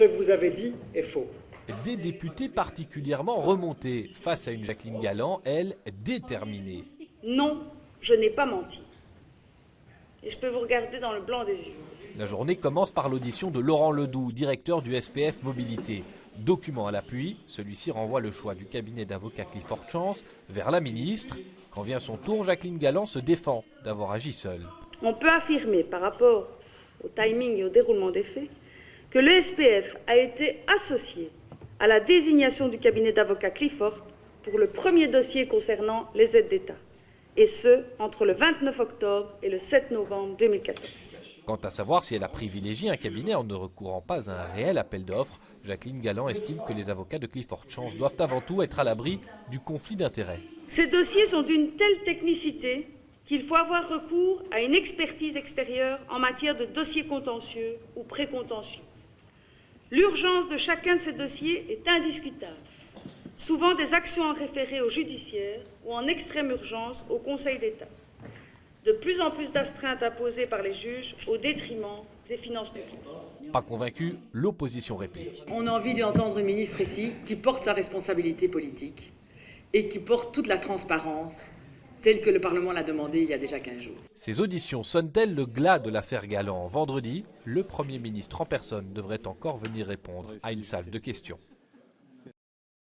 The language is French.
Ce que vous avez dit est faux. Des députés particulièrement remontés face à une Jacqueline Galland, elle, déterminée. Non, je n'ai pas menti. Et je peux vous regarder dans le blanc des yeux. La journée commence par l'audition de Laurent Ledoux, directeur du SPF Mobilité. Document à l'appui, celui-ci renvoie le choix du cabinet d'avocats Clifford Chance vers la ministre. Quand vient son tour, Jacqueline Galland se défend d'avoir agi seule. On peut affirmer, par rapport au timing et au déroulement des faits, que le SPF a été associé à la désignation du cabinet d'avocats Clifford pour le premier dossier concernant les aides d'État. Et ce, entre le 29 octobre et le 7 novembre 2014. Quant à savoir si elle a privilégié un cabinet en ne recourant pas à un réel appel d'offres, Jacqueline Galland estime que les avocats de Clifford Chance doivent avant tout être à l'abri du conflit d'intérêts. Ces dossiers sont d'une telle technicité qu'il faut avoir recours à une expertise extérieure en matière de dossiers contentieux ou précontentieux. L'urgence de chacun de ces dossiers est indiscutable. Souvent des actions en référé au judiciaire ou en extrême urgence au Conseil d'État. De plus en plus d'astreintes imposées par les juges au détriment des finances publiques. Pas convaincu, l'opposition réplique. On a envie d'entendre une ministre ici qui porte sa responsabilité politique et qui porte toute la transparence telle que le Parlement l'a demandé il y a déjà 15 jours. Ces auditions sonnent-elles le glas de l'affaire Galland? Vendredi, le Premier ministre en personne devrait encore venir répondre à une salve de questions.